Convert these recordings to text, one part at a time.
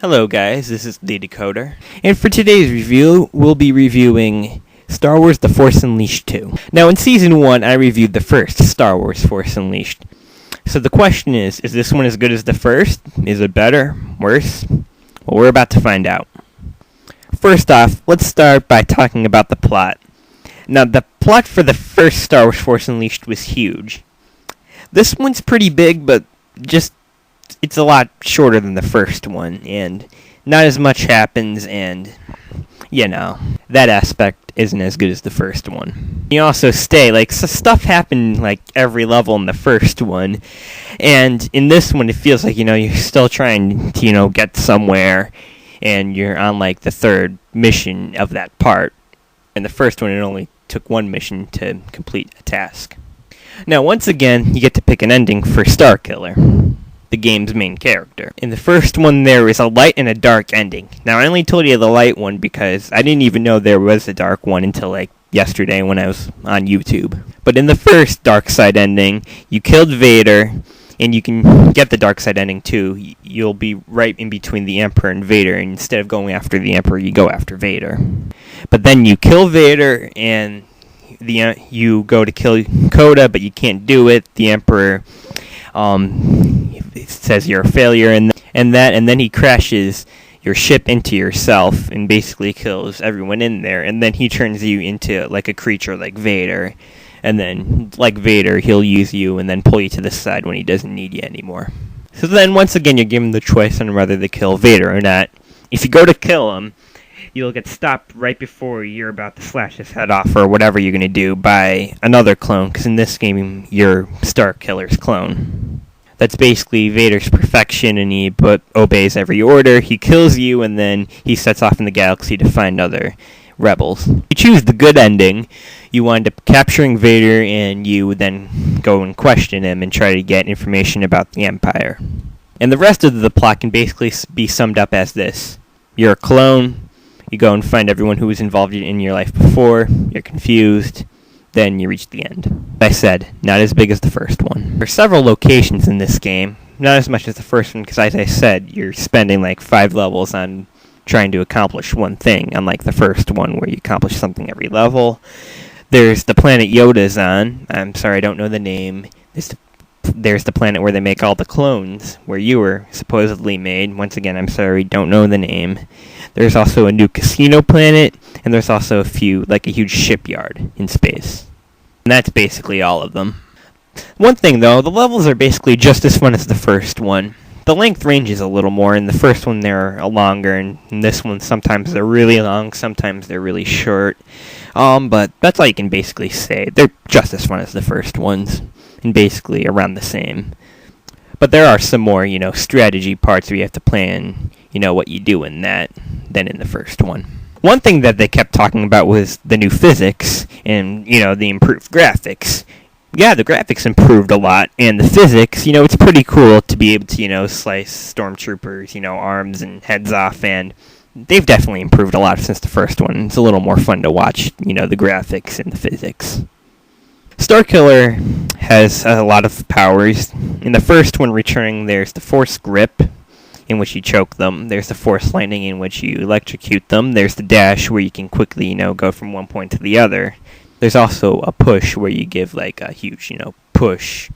Hello guys, this is the Decoder, and for today's review, we'll be reviewing Star Wars The Force Unleashed 2. Now in Season 1, I reviewed the first Star Wars Force Unleashed. So the question is this one as good as the first? Is it better? Worse? Well, we're about to find out. First off, let's start by talking about the plot. Now the plot for the first Star Wars Force Unleashed was huge. This one's pretty big, but it's a lot shorter than the first one, and not as much happens, and, that aspect isn't as good as the first one. You also stuff happened, every level in the first one, and in this one, it feels like, you're still trying to, get somewhere, and you're on, the third mission of that part. In the first one, it only took one mission to complete a task. Now, once again, you get to pick an ending for Starkiller, the game's main character. In the first one, there is a light and a dark ending. Now, I only told you the light one because I didn't even know there was a dark one until, yesterday when I was on YouTube. But in the first dark side ending, you killed Vader, and you can get the dark side ending too. You'll be right in between the Emperor and Vader, and instead of going after the Emperor, you go after Vader. But then you kill Vader, and you go to kill Coda, but you can't do it. The Emperor it says you're a failure, and then he crashes your ship into yourself and basically kills everyone in there, and then he turns you into a creature like Vader, and then like Vader he'll use you and then pull you to the side when he doesn't need you anymore. So then once again you're given the choice on whether to kill Vader or not. If you go to kill him, you'll get stopped right before you're about to slash his head off or whatever you're going to do by another clone, because in this game you're Starkiller's clone. That's basically Vader's perfection, and he obeys every order. He kills you, and then he sets off in the galaxy to find other rebels. You choose the good ending. You wind up capturing Vader, and you then go and question him and try to get information about the Empire. And the rest of the plot can basically be summed up as this. You're a clone. You go and find everyone who was involved in your life before. You're confused. Then you reach the end. Like I said, not as big as the first one. There are several locations in this game, not as much as the first one, because as I said, you're spending 5 levels on trying to accomplish one thing, unlike the first one where you accomplish something every level. There's the planet Yoda's on. I'm sorry, I don't know the name. There's the planet where they make all the clones, where you were supposedly made. Once again, I'm sorry, don't know the name. There's also a new casino planet, and there's also a huge shipyard in space. And that's basically all of them. One thing, though, the levels are basically just as fun as the first one. The length ranges a little more. In the first one, they're longer, and in this one, sometimes they're really long, sometimes they're really short. But that's all you can basically say. They're just as fun as the first ones, and basically around the same. But there are some more, strategy parts where you have to plan, what you do in that than in the first one. One thing that they kept talking about was the new physics and, the improved graphics. Yeah, the graphics improved a lot, and the physics, it's pretty cool to be able to, slice stormtroopers, arms and heads off, and they've definitely improved a lot since the first one. It's a little more fun to watch, the graphics and the physics. Starkiller has a lot of powers. In the first one, returning, there's the Force Grip, in which you choke them. There's the Force Lightning, in which you electrocute them. There's the Dash, where you can quickly, go from one point to the other. There's also a Push, where you give, a huge, push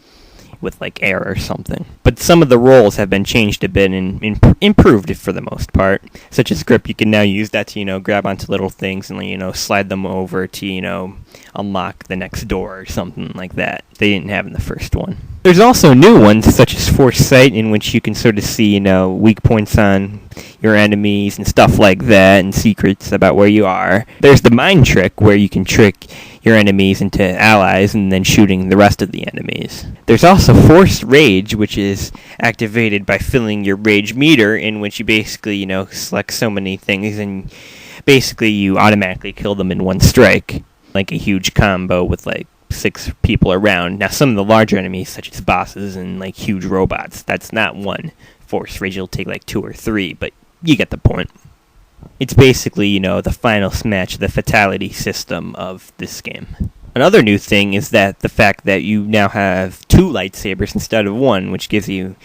with, air or something. But some of the roles have been changed a bit and improved for the most part. Such as Grip, you can now use that to, grab onto little things and, slide them over to, unlock the next door or something like that. They didn't have in the first one. There's also new ones, such as Force Sight, in which you can sort of see, weak points on your enemies and stuff like that, and secrets about where you are. There's the Mind Trick, where you can trick your enemies into allies and then shooting the rest of the enemies. There's also Force Rage, which is activated by filling your rage meter, in which you basically, select so many things, and basically you automatically kill them in one strike. Like a huge combo with 6 people around. Now some of the larger enemies, such as bosses and huge robots, that's not one Force Rage. It'll take 2 or 3, but you get the point. It's basically, the final smash, the fatality system of this game. Another new thing is that the fact that you now have 2 lightsabers instead of 1, which gives you,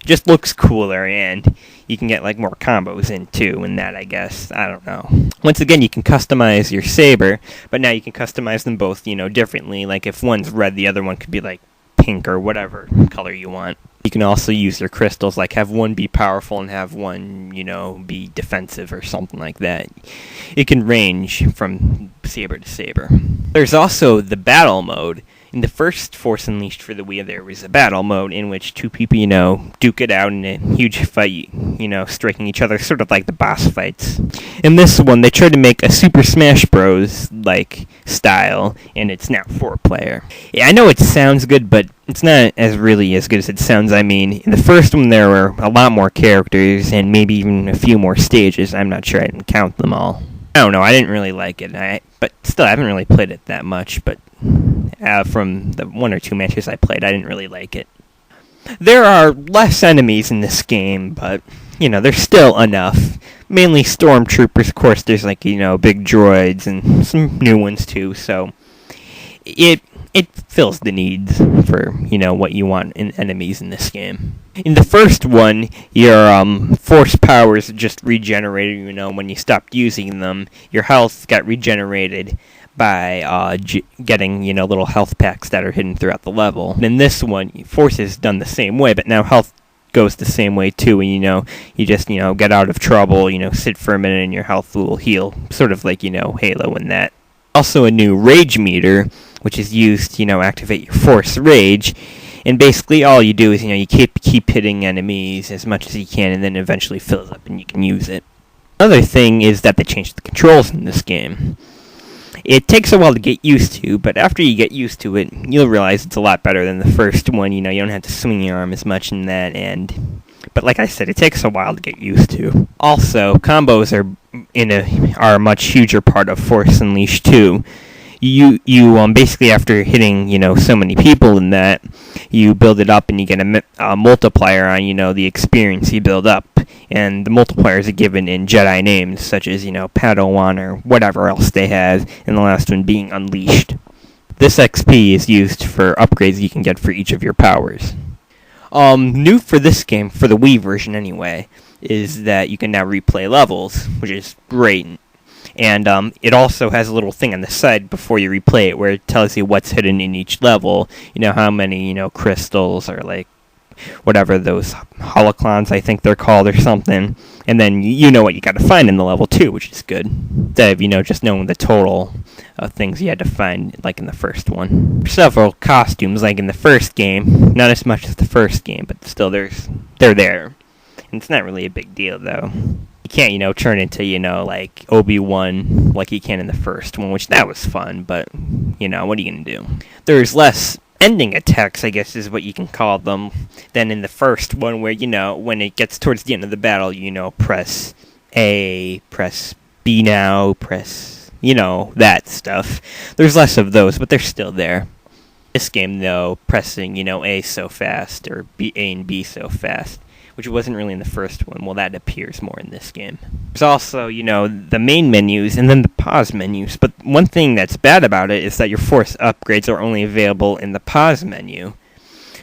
Just looks cooler, and you can get like more combos in too in that, I guess. I don't know. Once again, you can customize your saber, but now you can customize them both, differently. Like if one's red, the other one could be like pink or whatever color you want. You can also use your crystals, like have one be powerful and have one, be defensive or something like that. It can range from saber to saber. There's also the battle mode. In the first Force Unleashed for the Wii, there was a battle mode in which two people, duke it out in a huge fight, striking each other, sort of like the boss fights. In this one, they tried to make a Super Smash Bros. Like style, and it's now 4-player. Yeah, I know it sounds good, but it's not really as good as it sounds. I mean, in the first one, there were a lot more characters, and maybe even a few more stages. I'm not sure, I didn't count them all. I don't know, I didn't really like it, but still, I haven't really played it that much, but from the 1 or 2 matches I played, I didn't really like it. There are less enemies in this game, but, there's still enough. Mainly stormtroopers, of course, there's like, big droids and some new ones too, so it fills the needs for, what you want in enemies in this game. In the first one, your force powers just regenerated, when you stopped using them. Your health got regenerated by getting, little health packs that are hidden throughout the level. And in this one, force is done the same way, but now health goes the same way too, and you just, get out of trouble, sit for a minute and your health will heal, sort of like, Halo and that. Also a new rage meter, which is used to, activate your force rage, and basically all you do is, you keep hitting enemies as much as you can, and then eventually fills up and you can use it. Another thing is that they changed the controls in this game. It takes a while to get used to, but after you get used to it, you'll realize it's a lot better than the first one. You don't have to swing your arm as much in that, but like I said, it takes a while to get used to. Also, combos are a much huger part of Force Unleashed 2. You basically, after hitting, so many people in that, you build it up and you get a multiplier on, the experience you build up. And the multipliers are given in Jedi names, such as, Padawan or whatever else they have, and the last one being Unleashed. This XP is used for upgrades you can get for each of your powers. New for this game, for the Wii version anyway, is that you can now replay levels, which is great. And it also has a little thing on the side before you replay it where it tells you what's hidden in each level. How many, crystals or like whatever those holocrons I think they're called or something. And then you know what you got to find in the level too, which is good. Instead of, just knowing the total of things you had to find like in the first one. Several costumes like in the first game, not as much as the first game, but still they're there. And it's not really a big deal though. You can't, turn into, like Obi-Wan like you can in the first one, which that was fun, but, what are you going to do? There's less ending attacks, I guess is what you can call them, than in the first one where, when it gets towards the end of the battle, press A, press B now, press, that stuff. There's less of those, but they're still there. This game, though, pressing, A so fast, or A and B so fast, which wasn't really in the first one. Well, that appears more in this game. There's also, the main menus and then the pause menus. But one thing that's bad about it is that your force upgrades are only available in the pause menu.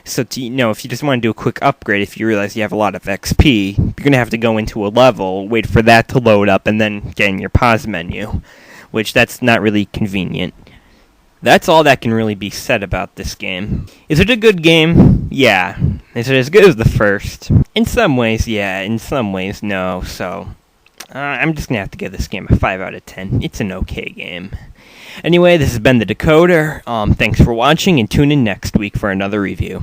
So, if you just want to do a quick upgrade, if you realize you have a lot of XP, you're going to have to go into a level, wait for that to load up, and then get in your pause menu, which that's not really convenient. That's all that can really be said about this game. Is it a good game? Yeah. Is it as good as the first? In some ways, yeah. In some ways, no. So, I'm just going to have to give this game a 5 out of 10. It's an okay game. Anyway, this has been The Decoder. Thanks for watching, and tune in next week for another review.